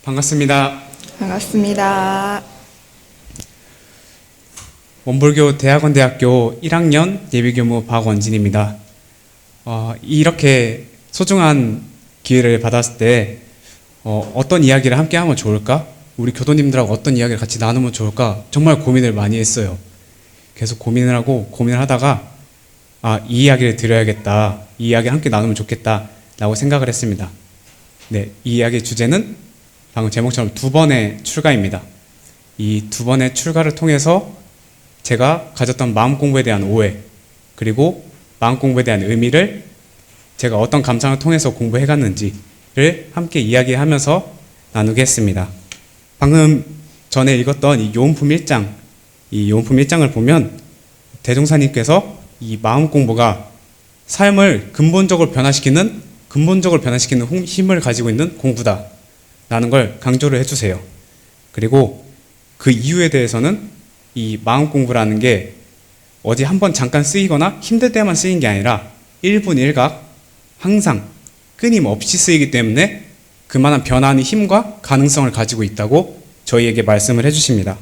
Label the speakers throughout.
Speaker 1: 반갑습니다.
Speaker 2: 반갑습니다.
Speaker 1: 원불교 대학원대학교 1학년 예비교무 박원진입니다. 이렇게 소중한 기회를 받았을 때 어떤 이야기를 함께 하면 좋을까? 우리 교도님들하고 어떤 이야기를 같이 나누면 좋을까? 정말 고민을 많이 했어요. 계속 고민을 하다가 이 이야기를 드려야겠다. 이 이야기 함께 나누면 좋겠다 라고 생각을 했습니다. 네, 이 이야기의 주제는 방금 제목처럼 두 번의 출가입니다. 이 두 번의 출가를 통해서 제가 가졌던 마음 공부에 대한 오해, 그리고 마음 공부에 대한 의미를 제가 어떤 감상을 통해서 공부해 갔는지를 함께 이야기하면서 나누겠습니다. 방금 전에 읽었던 이 요원품 1장, 이 요원품 1장을 보면 대종사님께서 이 마음 공부가 삶을 근본적으로 변화시키는 힘을 가지고 있는 공부다 라는 걸 강조를 해주세요. 그리고 그 이유에 대해서는 이 마음 공부라는 게 어디 한번 잠깐 쓰이거나 힘들 때만 쓰인 게 아니라 1분 1각 항상 끊임없이 쓰이기 때문에 그만한 변화하는 힘과 가능성을 가지고 있다고 저희에게 말씀을 해주십니다.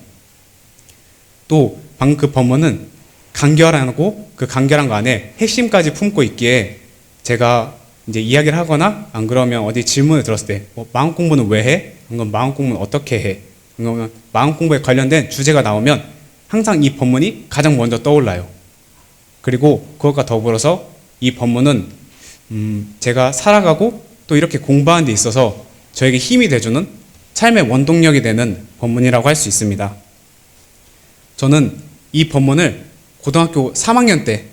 Speaker 1: 또 방금 그 법문은 간결하고 그 간결한 거 안에 핵심까지 품고 있기에 제가 이제 이야기를 하거나 안 그러면 어디 질문을 들었을 때 마음 공부는 왜 해? 마음 공부는 어떻게 해? 그러면 마음 공부에 관련된 주제가 나오면 항상 이 법문이 가장 먼저 떠올라요. 그리고 그것과 더불어서 이 법문은 제가 살아가고 또 이렇게 공부하는 데 있어서 저에게 힘이 돼주는 삶의 원동력이 되는 법문이라고 할 수 있습니다. 저는 이 법문을 고등학교 3학년 때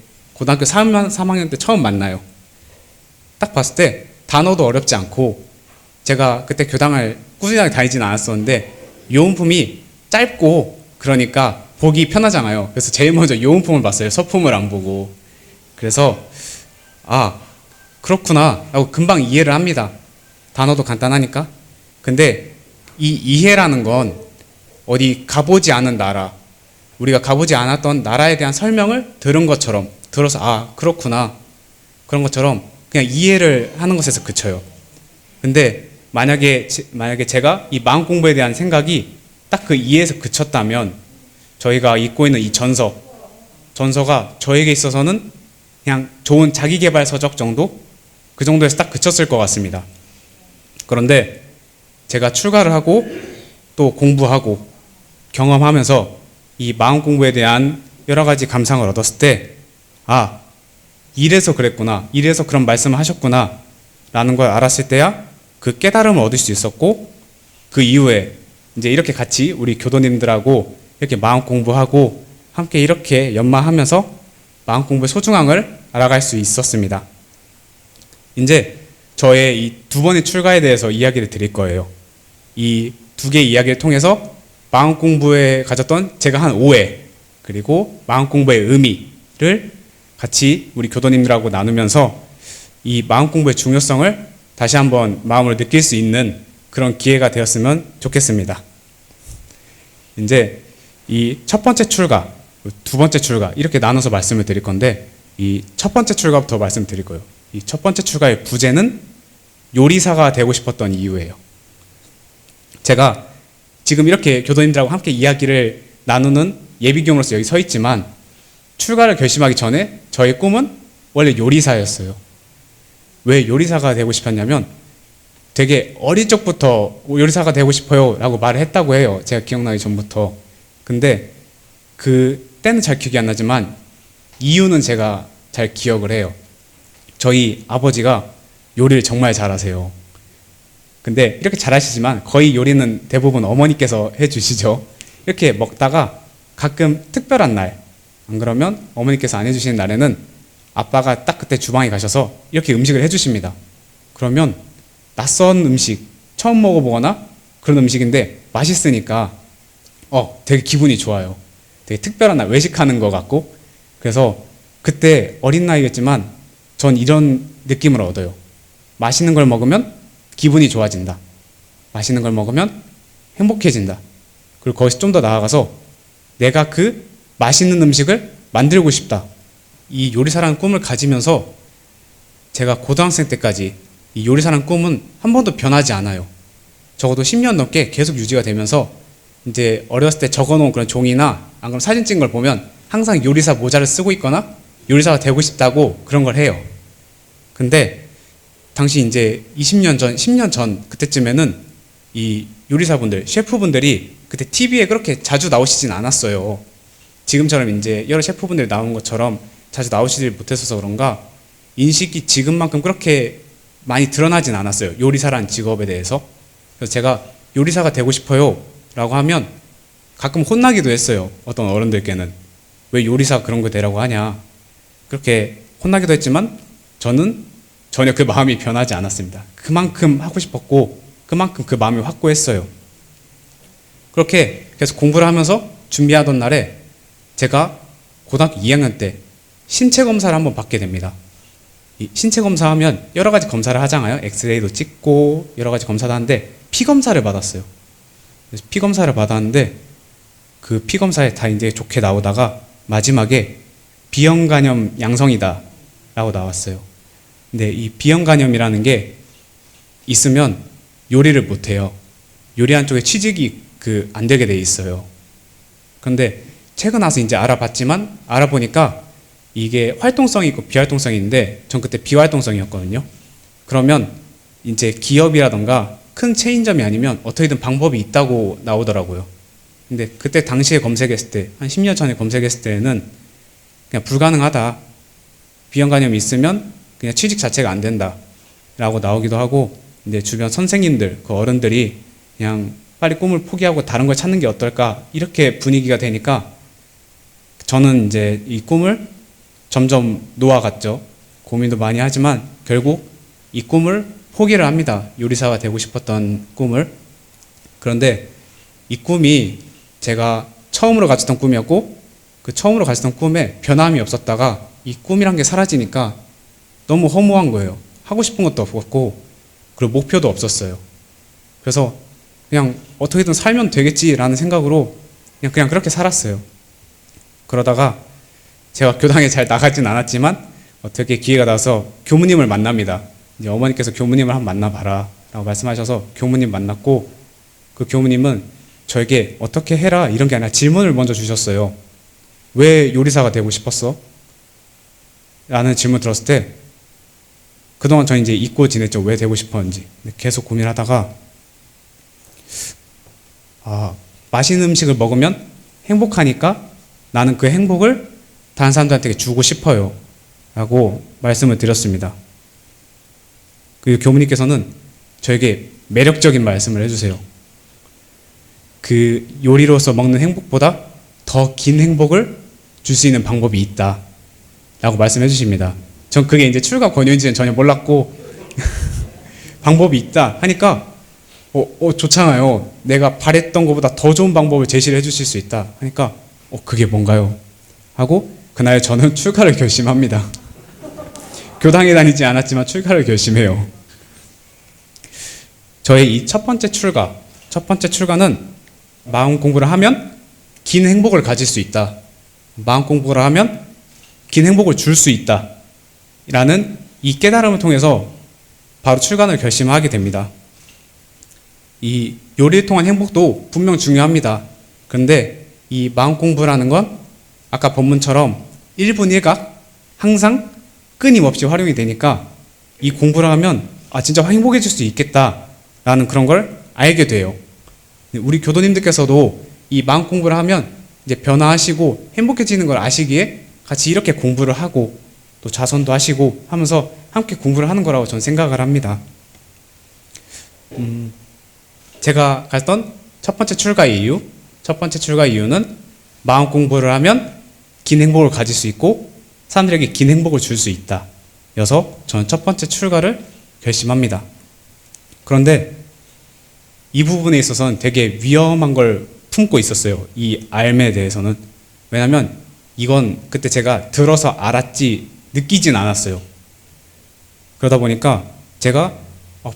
Speaker 1: 처음 만나요. 딱 봤을 때 단어도 어렵지 않고 제가 그때 교당을 꾸준하게 다니지는 않았었는데 요원품이 짧고 그러니까 보기 편하잖아요. 그래서 제일 먼저 요원품을 봤어요. 서품을 안 보고. 그래서 그렇구나 하고 금방 이해를 합니다. 단어도 간단하니까. 근데 이 이해라는 건 어디 가보지 않은 나라, 우리가 가보지 않았던 나라에 대한 설명을 들은 것처럼 들어서 그렇구나 그런 것처럼 그냥 이해를 하는 것에서 그쳐요. 근데 만약에 제가 이 마음 공부에 대한 생각이 딱 그 이해에서 그쳤다면 저희가 읽고 있는 이 전서가 저에게 있어서는 그냥 좋은 자기계발 서적 정도? 그 정도에서 딱 그쳤을 것 같습니다. 그런데 제가 출가를 하고 또 공부하고 경험하면서 이 마음 공부에 대한 여러 가지 감상을 얻었을 때 이래서 그랬구나, 이래서 그런 말씀을 하셨구나 라는 걸 알았을 때야 그 깨달음을 얻을 수 있었고, 그 이후에 이제 이렇게 같이 우리 교도님들하고 이렇게 마음 공부하고 함께 이렇게 연마하면서 마음 공부의 소중함을 알아갈 수 있었습니다. 이제 저의 이 두 번의 출가에 대해서 이야기를 드릴 거예요. 이 두 개의 이야기를 통해서 마음 공부에 가졌던 제가 한 오해, 그리고 마음 공부의 의미를 같이 우리 교도님들하고 나누면서 이 마음 공부의 중요성을 다시 한번 마음으로 느낄 수 있는 그런 기회가 되었으면 좋겠습니다. 이제 이 첫 번째 출가, 두 번째 출가 이렇게 나눠서 말씀을 드릴 건데, 이 첫 번째 출가부터 말씀드릴 거예요. 이 첫 번째 출가의 부제는 요리사가 되고 싶었던 이유예요. 제가 지금 이렇게 교도님들하고 함께 이야기를 나누는 예비교무로서 여기 서 있지만 출가를 결심하기 전에 저의 꿈은 원래 요리사였어요. 왜 요리사가 되고 싶었냐면 되게 어릴 적부터 요리사가 되고 싶어요 라고 말을 했다고 해요. 제가 기억나기 전부터. 근데 그 때는 잘 기억이 안 나지만 이유는 제가 잘 기억을 해요. 저희 아버지가 요리를 정말 잘하세요. 근데 이렇게 잘하시지만 거의 요리는 대부분 어머니께서 해주시죠. 이렇게 먹다가 가끔 특별한 날, 안 그러면 어머니께서 안 해주시는 날에는 아빠가 딱 그때 주방에 가셔서 이렇게 음식을 해주십니다. 그러면 낯선 음식, 처음 먹어보거나 그런 음식인데 맛있으니까 되게 기분이 좋아요. 되게 특별한 날, 외식하는 것 같고. 그래서 그때 어린 나이였지만 전 이런 느낌을 얻어요. 맛있는 걸 먹으면 기분이 좋아진다. 맛있는 걸 먹으면 행복해진다. 그리고 거기서 좀 더 나아가서 내가 그 맛있는 음식을 만들고 싶다. 이 요리사라는 꿈을 가지면서 제가 고등학생 때까지 이 요리사라는 꿈은 한 번도 변하지 않아요. 적어도 10년 넘게 계속 유지가 되면서 이제 어렸을 때 적어놓은 그런 종이나 안 그러면 사진 찍은 걸 보면 항상 요리사 모자를 쓰고 있거나 요리사가 되고 싶다고 그런 걸 해요. 근데 당시 이제 20년 전, 10년 전 그때쯤에는 이 요리사분들, 셰프분들이 그때 TV에 그렇게 자주 나오시진 않았어요. 지금처럼 이제 여러 셰프분들이 나온 것처럼 자주 나오시지 못했어서 그런가 인식이 지금만큼 그렇게 많이 드러나진 않았어요. 요리사라는 직업에 대해서. 그래서 제가 요리사가 되고 싶어요 라고 하면 가끔 혼나기도 했어요. 어떤 어른들께는. 왜 요리사 그런 거 되라고 하냐. 그렇게 혼나기도 했지만 저는 전혀 그 마음이 변하지 않았습니다. 그만큼 하고 싶었고 그만큼 그 마음이 확고했어요. 그렇게 계속 공부를 하면서 준비하던 날에 제가 고등학교 2학년 때 신체 검사를 한번 받게 됩니다. 이 신체 검사하면 여러 가지 검사를 하잖아요. 엑스레이도 찍고 여러 가지 검사도 하는데 피 검사를 받았어요. 그래서 피 검사를 받았는데 그 피 검사에 다 이제 좋게 나오다가 마지막에 비형 간염 양성이다 라고 나왔어요. 근데 이 비형 간염이라는 게 있으면 요리를 못 해요. 요리하는 쪽에 취직이 안 되게 돼 있어요. 그런데 최근 와서 이제 알아봤지만 알아보니까 이게 활동성이 있고 비활동성이 있는데 전 그때 비활동성이었거든요. 그러면 이제 기업이라던가 큰 체인점이 아니면 어떻게든 방법이 있다고 나오더라고요. 근데 그때 당시에 검색했을 때, 한 10년 전에 검색했을 때는 그냥 불가능하다. 비형 간염이 있으면 그냥 취직 자체가 안 된다. 라고 나오기도 하고, 이제 주변 선생님들, 그 어른들이 그냥 빨리 꿈을 포기하고 다른 걸 찾는 게 어떨까? 이렇게 분위기가 되니까 저는 이제 이 꿈을 점점 놓아갔죠. 고민도 많이 하지만 결국 이 꿈을 포기를 합니다. 요리사가 되고 싶었던 꿈을. 그런데 이 꿈이 제가 처음으로 가졌던 꿈이었고 그 처음으로 가졌던 꿈에 변함이 없었다가 이 꿈이란 게 사라지니까 너무 허무한 거예요. 하고 싶은 것도 없었고 그리고 목표도 없었어요. 그래서 그냥 어떻게든 살면 되겠지라는 생각으로 그냥 그렇게 살았어요. 그러다가 제가 교당에 잘 나가진 않았지만 어떻게 기회가 나서 교무님을 만납니다. 이제 어머니께서 교무님을 한번 만나봐라 라고 말씀하셔서 교무님 만났고 그 교무님은 저에게 어떻게 해라 이런 게 아니라 질문을 먼저 주셨어요. 왜 요리사가 되고 싶었어? 라는 질문 들었을 때 그동안 저는 이제 잊고 지냈죠. 왜 되고 싶었는지. 계속 고민하다가 맛있는 음식을 먹으면 행복하니까 나는 그 행복을 다른 사람들한테 주고 싶어요. 라고 말씀을 드렸습니다. 그 교무님께서는 저에게 매력적인 말씀을 해주세요. 그 요리로서 먹는 행복보다 더 긴 행복을 줄 수 있는 방법이 있다. 라고 말씀해 주십니다. 전 그게 이제 출가 권유인지는 전혀 몰랐고 방법이 있다 하니까 좋잖아요. 내가 바랬던 것보다 더 좋은 방법을 제시를 해 주실 수 있다 하니까 그게 뭔가요? 하고 그날 저는 출가를 결심합니다. 교당에 다니지 않았지만 출가를 결심해요. 저의 이 첫 번째 출가는 마음 공부를 하면 긴 행복을 가질 수 있다. 마음 공부를 하면 긴 행복을 줄 수 있다. 라는 이 깨달음을 통해서 바로 출간을 결심하게 됩니다. 이 요리를 통한 행복도 분명 중요합니다. 그런데 이 마음 공부라는 건 아까 본문처럼 1분 1각 항상 끊임없이 활용이 되니까 이 공부를 하면 진짜 행복해질 수 있겠다라는 그런 걸 알게 돼요. 우리 교도님들께서도 이 마음 공부를 하면 이제 변화하시고 행복해지는 걸 아시기에 같이 이렇게 공부를 하고 또 자선도 하시고 하면서 함께 공부를 하는 거라고 저는 생각을 합니다. 제가 갔던 첫 번째 출가 이유는 마음 공부를 하면 긴 행복을 가질 수 있고 사람들에게 긴 행복을 줄 수 있다. 여서 저는 첫 번째 출가를 결심합니다. 그런데 이 부분에 있어서는 되게 위험한 걸 품고 있었어요. 이 삶에 대해서는. 왜냐하면 이건 그때 제가 들어서 알았지 느끼진 않았어요. 그러다 보니까 제가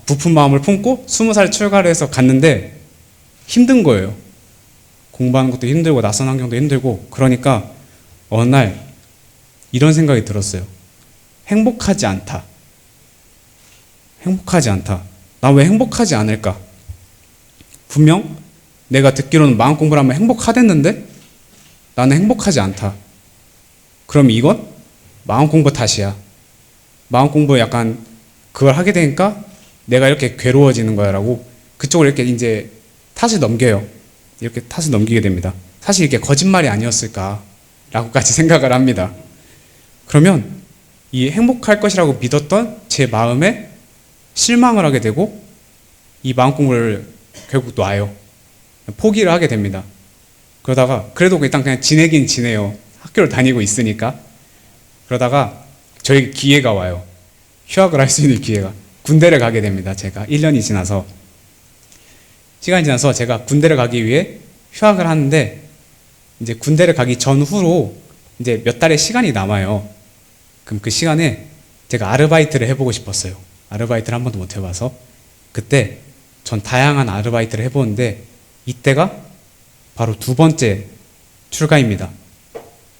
Speaker 1: 부푼 마음을 품고 20살 출가를 해서 갔는데 힘든 거예요. 공부하는 것도 힘들고 낯선 환경도 힘들고 그러니까 어느 날 이런 생각이 들었어요. 행복하지 않다. 나 왜 행복하지 않을까? 분명 내가 듣기로는 마음 공부를 하면 행복하댔는데 나는 행복하지 않다. 그럼 이건 마음 공부 탓이야. 마음 공부 약간 그걸 하게 되니까 내가 이렇게 괴로워지는 거야 라고 그쪽을 이렇게 이제 탓을 넘겨요. 이렇게 탓을 넘기게 됩니다. 사실 이게 거짓말이 아니었을까 라고까지 생각을 합니다. 그러면 이 행복할 것이라고 믿었던 제 마음에 실망을 하게 되고 이 마음 공부를 결국 놔요. 포기를 하게 됩니다. 그러다가 그래도 일단 그냥 지내긴 지내요. 학교를 다니고 있으니까. 그러다가 저에게 기회가 와요. 휴학을 할 수 있는 기회가. 군대를 가게 됩니다. 제가 1년이 지나서. 시간이 지나서 제가 군대를 가기 위해 휴학을 하는데 이제 군대를 가기 전후로 이제 몇 달의 시간이 남아요. 그럼 그 시간에 제가 아르바이트를 해보고 싶었어요. 아르바이트를 한 번도 못 해봐서. 그때 전 다양한 아르바이트를 해보는데 이때가 바로 두 번째 출가입니다.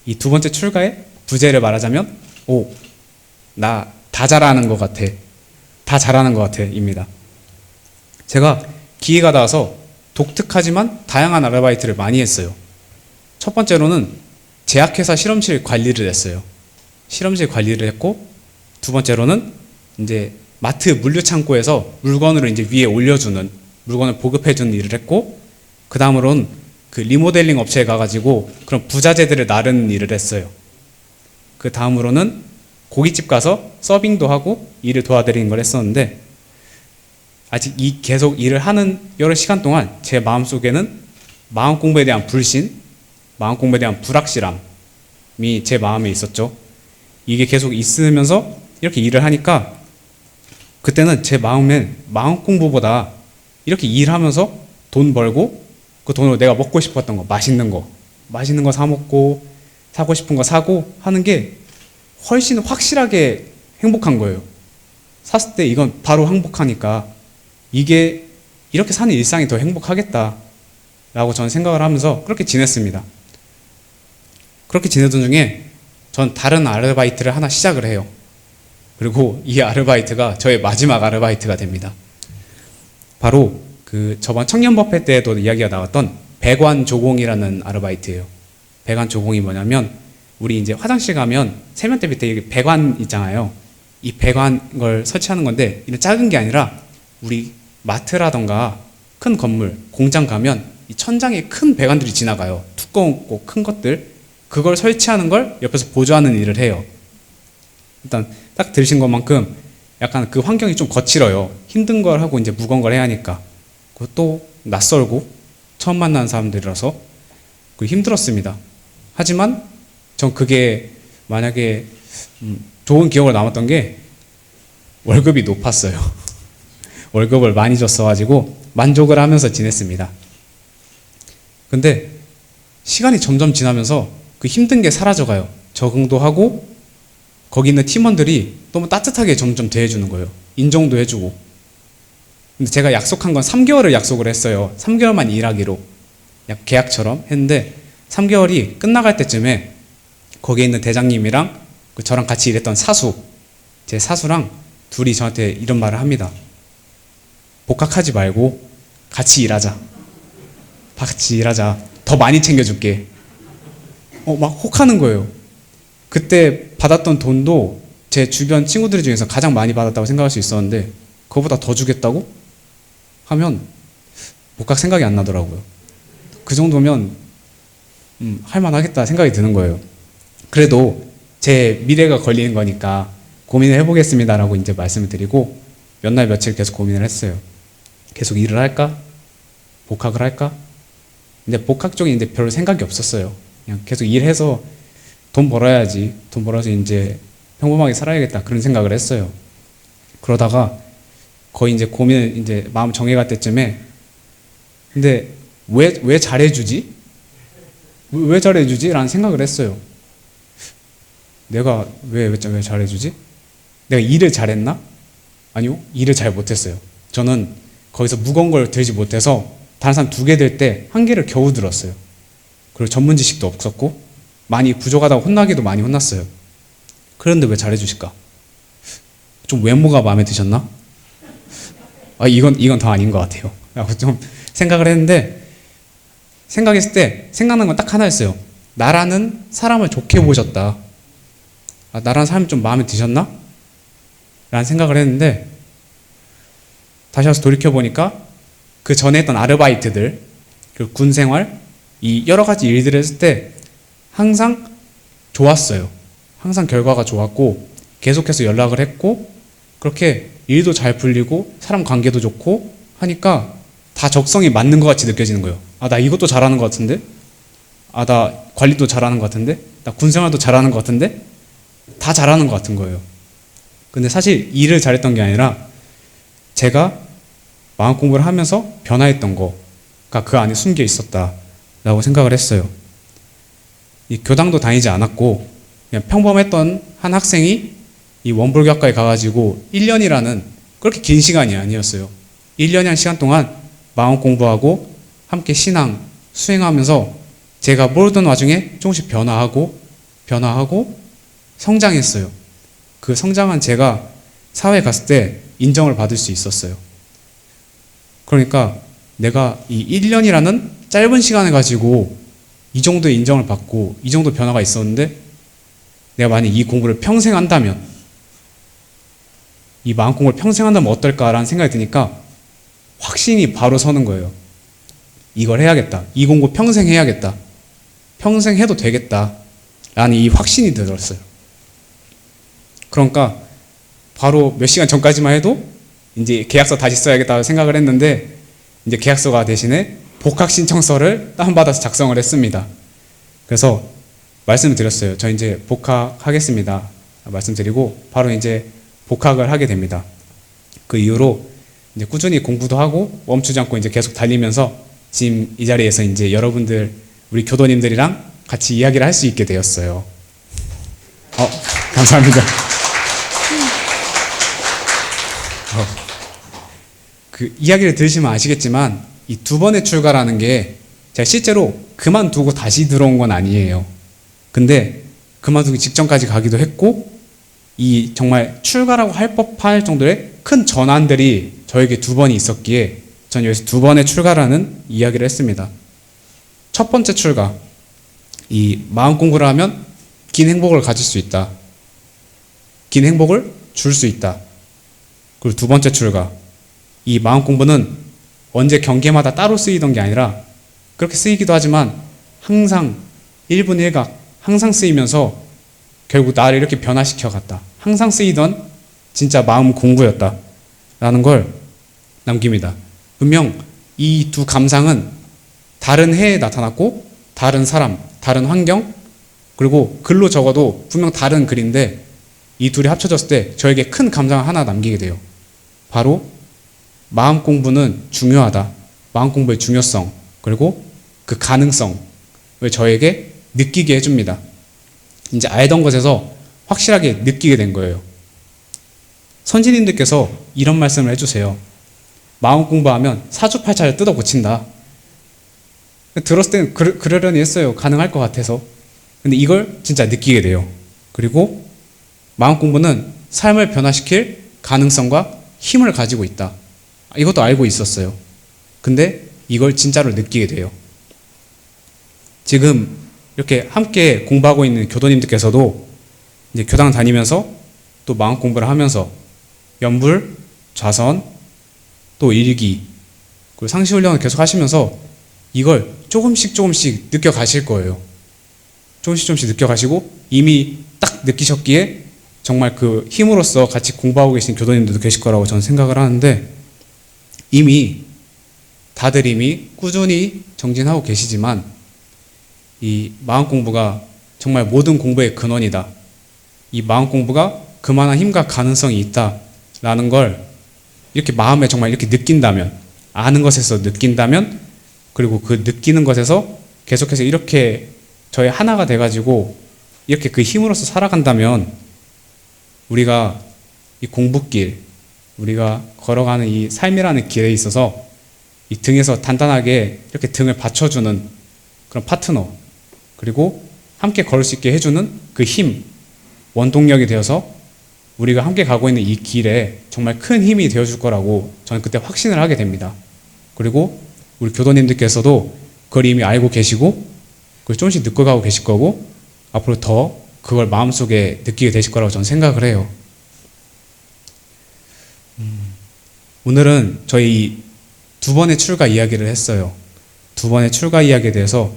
Speaker 1: 이 두 번째 출가의 부제를 말하자면 나 다 잘하는 것 같아. 다 잘하는 것 같아 입니다. 제가 기회가 닿아서 독특하지만 다양한 아르바이트를 많이 했어요. 첫 번째로는 제약회사 실험실 관리를 했어요. 실험실 관리를 했고 두 번째로는 이제 마트 물류창고에서 물건을 이제 위에 올려주는 물건을 보급해주는 일을 했고 그 다음으로는 그 리모델링 업체에 가가지고 그런 부자재들을 나르는 일을 했어요. 그 다음으로는 고깃집 가서 서빙도 하고 일을 도와드리는 걸 했었는데 아직 계속 일을 하는 여러 시간 동안 제 마음속에는 마음 공부에 대한 불신, 마음 공부에 대한 불확실함이 제 마음에 있었죠. 이게 계속 있으면서 이렇게 일을 하니까 그때는 제 마음엔 마음 공부보다 이렇게 일하면서 돈 벌고 그 돈으로 내가 먹고 싶었던 거, 맛있는 거 사 먹고 사고 싶은 거 사고 하는 게 훨씬 확실하게 행복한 거예요. 샀을 때 이건 바로 행복하니까 이게 이렇게 사는 일상이 더 행복하겠다라고 저는 생각을 하면서 그렇게 지냈습니다. 그렇게 지내던 중에 전 다른 아르바이트를 하나 시작을 해요. 그리고 이 아르바이트가 저의 마지막 아르바이트가 됩니다. 바로 그 저번 청년법회 때도 이야기가 나왔던 배관조공이라는 아르바이트예요. 배관조공이 뭐냐면 우리 이제 화장실 가면 세면대 밑에 이렇게 배관 있잖아요. 이 배관 걸 설치하는 건데 이는 작은 게 아니라 우리 마트라던가 큰 건물, 공장 가면 이 천장에 큰 배관들이 지나가요. 두껍고 큰 것들. 그걸 설치하는 걸 옆에서 보조하는 일을 해요. 일단 딱 들으신 것만큼 약간 그 환경이 좀 거칠어요. 힘든 걸 하고 이제 무거운 걸 해야 하니까. 그것도 낯설고 처음 만나는 사람들이라서 힘들었습니다. 하지만 전 그게 만약에 좋은 기억으로 남았던 게 월급이 높았어요. 월급을 많이 줬어가지고 만족을 하면서 지냈습니다. 근데 시간이 점점 지나면서 그 힘든 게 사라져가요. 적응도 하고 거기 있는 팀원들이 너무 따뜻하게 점점 대해주는 거예요. 인정도 해주고. 근데 제가 약속한 건 3개월을 약속을 했어요. 3개월만 일하기로. 약 계약처럼 했는데 3개월이 끝나갈 때쯤에 거기에 있는 대장님이랑 저랑 같이 일했던 제 사수랑 둘이 저한테 이런 말을 합니다. 복학하지 말고 같이 일하자. 같이 일하자. 더 많이 챙겨줄게. 막 혹하는 거예요. 그때 받았던 돈도 제 주변 친구들 중에서 가장 많이 받았다고 생각할 수 있었는데 그거보다 더 주겠다고 하면 복학 생각이 안 나더라고요. 그 정도면 할만하겠다 생각이 드는 거예요. 그래도 제 미래가 걸리는 거니까 고민을 해보겠습니다라고 이제 말씀을 드리고 몇 날 며칠 계속 고민을 했어요. 계속 일을 할까? 복학을 할까? 근데 복학 쪽에 이제 별로 생각이 없었어요. 그냥 계속 일해서 돈 벌어야지. 돈 벌어서 이제 평범하게 살아야겠다. 그런 생각을 했어요. 그러다가 거의 이제 고민을 이제 마음 정해갈 때쯤에 근데 왜 잘해주지? 왜 잘해주지? 라는 생각을 했어요. 내가 왜 잘해주지? 내가 일을 잘했나? 아니요. 일을 잘 못했어요. 저는 거기서 무거운 걸 들지 못해서 다른 사람 2개 들 때 1개를 겨우 들었어요. 그리고 전문 지식도 없었고 많이 부족하다고 혼나기도 많이 혼났어요. 그런데 왜 잘해주실까? 좀 외모가 마음에 드셨나? 이건 더 아닌 것 같아요. 라고 좀 생각을 했는데, 생각했을 때 생각난 건 딱 하나였어요. 나라는 사람을 좋게 보셨다. 나라는 사람이 좀 마음에 드셨나? 라는 생각을 했는데, 다시 와서 돌이켜보니까 그 전에 했던 아르바이트들, 그 군생활, 이 여러 가지 일들을 했을 때 항상 좋았어요. 항상 결과가 좋았고 계속해서 연락을 했고 그렇게 일도 잘 풀리고 사람 관계도 좋고 하니까 다 적성이 맞는 것 같이 느껴지는 거예요. 나 이것도 잘하는 것 같은데? 나 관리도 잘하는 것 같은데? 나 군생활도 잘하는 것 같은데? 다 잘하는 것 같은 거예요. 근데 사실 일을 잘했던 게 아니라 제가 마음 공부를 하면서 변화했던 거가 그 안에 숨겨 있었다라고 생각을 했어요. 이 교당도 다니지 않았고 그냥 평범했던 한 학생이 이 원불교학과에 가가지고 1년이라는 그렇게 긴 시간이 아니었어요. 1년이라는 시간 동안 마음 공부하고 함께 신앙 수행하면서 제가 모르던 와중에 조금씩 변화하고 성장했어요. 그 성장한 제가 사회에 갔을 때 인정을 받을 수 있었어요. 그러니까 내가 이 1년이라는 짧은 시간을 가지고 이 정도의 인정을 받고 이 정도 변화가 있었는데 내가 만약 이 공부를 평생 한다면 이 마음 공부를 평생 한다면 어떨까라는 생각이 드니까 확신이 바로 서는 거예요. 이걸 해야겠다. 이 공부 평생 해야겠다. 평생 해도 되겠다. 라는 이 확신이 들었어요. 그러니까 바로 몇 시간 전까지만 해도 이제 계약서 다시 써야겠다고 생각을 했는데 이제 계약서가 대신에 복학 신청서를 다운받아서 작성을 했습니다. 그래서 말씀을 드렸어요. 저 이제 복학하겠습니다. 말씀드리고 바로 이제 복학을 하게 됩니다. 그 이후로 이제 꾸준히 공부도 하고 멈추지 않고 이제 계속 달리면서 지금 이 자리에서 이제 여러분들 우리 교도님들이랑 같이 이야기를 할 수 있게 되었어요. 감사합니다. 그 이야기를 들으시면 아시겠지만 이 두 번의 출가라는 게 제가 실제로 그만두고 다시 들어온 건 아니에요. 근데 그만두기 직전까지 가기도 했고 이 정말 출가라고 할 법할 정도의 큰 전환들이 저에게 두 번이 있었기에 전 여기서 두 번의 출가라는 이야기를 했습니다. 첫 번째 출가, 이 마음 공부를 하면 긴 행복을 가질 수 있다. 긴 행복을 줄 수 있다. 그리고 두 번째 출가, 이 마음 공부는 언제 경계마다 따로 쓰이던 게 아니라 그렇게 쓰이기도 하지만 항상 1분 1각 항상 쓰이면서 결국 나를 이렇게 변화시켜 갔다. 항상 쓰이던 진짜 마음 공부였다 라는 걸 남깁니다. 분명 이 두 감상은 다른 해에 나타났고 다른 사람, 다른 환경 그리고 글로 적어도 분명 다른 글인데 이 둘이 합쳐졌을 때 저에게 큰 감상을 하나 남기게 돼요. 바로 마음 공부는 중요하다. 마음 공부의 중요성 그리고 그 가능성을 저에게 느끼게 해줍니다. 이제 알던 것에서 확실하게 느끼게 된 거예요. 선지님들께서 이런 말씀을 해주세요. 마음 공부하면 사주팔자를 뜯어 고친다. 들었을 때는 그러려니 했어요. 가능할 것 같아서. 근데 이걸 진짜 느끼게 돼요. 그리고 마음 공부는 삶을 변화시킬 가능성과 힘을 가지고 있다. 이것도 알고 있었어요. 근데 이걸 진짜로 느끼게 돼요. 지금 이렇게 함께 공부하고 있는 교도님들께서도 이제 교당 다니면서 또 마음 공부를 하면서 연불, 좌선, 또 일기, 그리고 상시훈련을 계속 하시면서 이걸 조금씩 느껴가실 거예요. 조금씩 느껴가시고 이미 딱 느끼셨기에 정말 그 힘으로써 같이 공부하고 계신 교도님들도 계실 거라고 저는 생각을 하는데 다들 이미 꾸준히 정진하고 계시지만 이 마음 공부가 정말 모든 공부의 근원이다. 이 마음 공부가 그만한 힘과 가능성이 있다라는 걸 이렇게 마음에 정말 이렇게 느낀다면, 아는 것에서 느낀다면, 그리고 그 느끼는 것에서 계속해서 이렇게 저의 하나가 돼가지고 이렇게 그 힘으로써 살아간다면 우리가 이 공부길, 우리가 걸어가는 이 삶이라는 길에 있어서 이 등에서 단단하게 이렇게 등을 받쳐주는 그런 파트너, 그리고 함께 걸을 수 있게 해주는 그 힘, 원동력이 되어서 우리가 함께 가고 있는 이 길에 정말 큰 힘이 되어줄 거라고 저는 그때 확신을 하게 됩니다. 그리고 우리 교도님들께서도 그걸 이미 알고 계시고 그걸 조금씩 느껴가고 계실 거고 앞으로 더 그걸 마음속에 느끼게 되실 거라고 저는 생각을 해요. 오늘은 저희 두 번의 출가 이야기를 했어요. 두 번의 출가 이야기에 대해서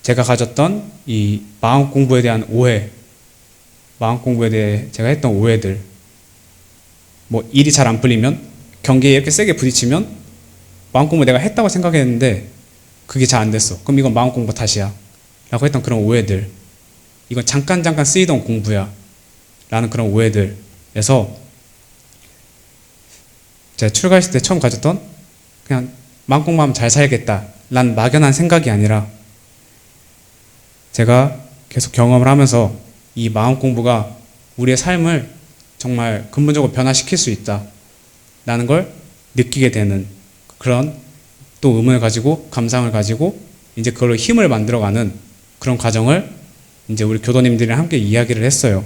Speaker 1: 제가 가졌던 이 마음 공부에 대한 오해, 마음 공부에 대해 제가 했던 오해들, 뭐 일이 잘 안 풀리면 경계에 이렇게 세게 부딪히면 마음 공부 내가 했다고 생각했는데 그게 잘 안 됐어. 그럼 이건 마음 공부 탓이야 라고 했던 그런 오해들, 이건 잠깐 쓰이던 공부야 라는 그런 오해들에서 제가 출가했을 때 처음 가졌던 그냥 마음 공부하면 잘 살겠다 라는 막연한 생각이 아니라 제가 계속 경험을 하면서 이 마음 공부가 우리의 삶을 정말 근본적으로 변화시킬 수 있다 라는 걸 느끼게 되는 그런 또 의문을 가지고 감상을 가지고 이제 그걸로 힘을 만들어가는 그런 과정을 이제 우리 교도님들이랑 함께 이야기를 했어요.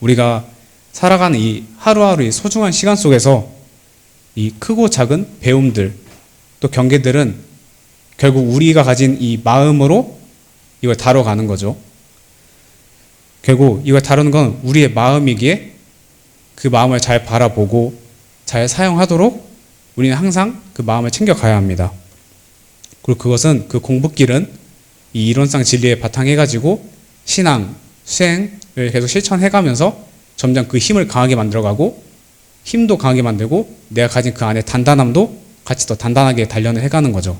Speaker 1: 우리가 살아가는 이 하루하루의 소중한 시간 속에서 이 크고 작은 배움들 또 경계들은 결국 우리가 가진 이 마음으로 이걸 다뤄가는 거죠. 결국 이걸 다루는 건 우리의 마음이기에 그 마음을 잘 바라보고 잘 사용하도록 우리는 항상 그 마음을 챙겨가야 합니다. 그리고 그것은 그 공부길은 이 이론상 진리에 바탕해가지고 신앙, 수행을 계속 실천해가면서 점점 그 힘을 강하게 만들어가고 힘도 강하게 만들고 내가 가진 그 안에 단단함도 같이 더 단단하게 단련을 해가는 거죠.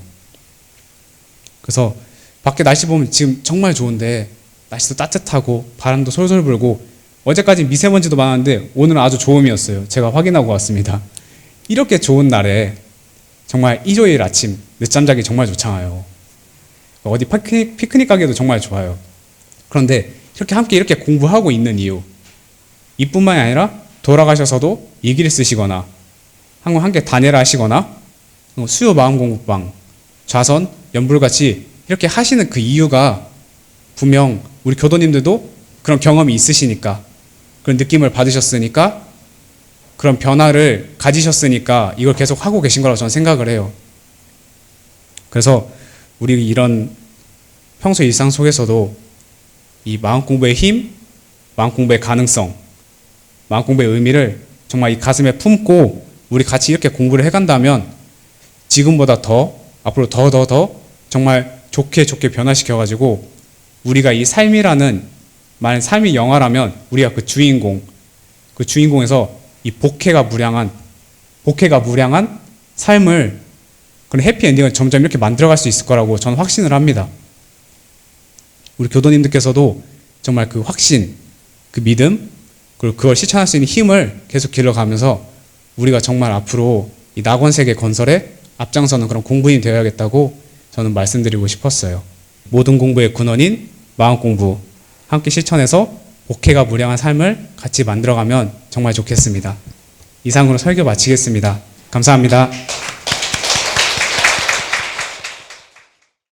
Speaker 1: 그래서 밖에 날씨 보면 지금 정말 좋은데 날씨도 따뜻하고 바람도 솔솔 불고 어제까지 미세먼지도 많았는데 오늘은 아주 좋음이었어요. 제가 확인하고 왔습니다. 이렇게 좋은 날에 정말 일요일 아침 늦잠 자기 정말 좋잖아요. 어디 피크닉 가기도 정말 좋아요. 그런데 이렇게 함께 이렇게 공부하고 있는 이유, 이뿐만이 아니라 돌아가셔서도 일기를 쓰시거나 함께 단예를 하시거나 수요 마음 공부방, 좌선, 연불같이 이렇게 하시는 그 이유가 분명 우리 교도님들도 그런 경험이 있으시니까, 그런 느낌을 받으셨으니까, 그런 변화를 가지셨으니까 이걸 계속 하고 계신 거라고 저는 생각을 해요. 그래서 우리 이런 평소 일상 속에서도 이 마음 공부의 힘, 마음 공부의 가능성, 마음 공부의 의미를 정말 이 가슴에 품고 우리 같이 이렇게 공부를 해간다면 지금보다 더 앞으로 더 정말 좋게 변화시켜가지고 우리가 이 삶이라는, 만약 삶이 영화라면 우리가 그 주인공에서 이 복회가 무량한 삶을, 그런 해피엔딩을 점점 이렇게 만들어갈 수 있을 거라고 저는 확신을 합니다. 우리 교도님들께서도 정말 그 확신, 그 믿음, 그리고 그걸 실천할 수 있는 힘을 계속 길러가면서 우리가 정말 앞으로 이 낙원세계 건설에 앞장서는 그런 공부인이 되어야겠다고 저는 말씀드리고 싶었어요. 모든 공부의 근원인 마음 공부 함께 실천해서 복회가 무량한 삶을 같이 만들어가면 정말 좋겠습니다. 이상으로 설교 마치겠습니다. 감사합니다.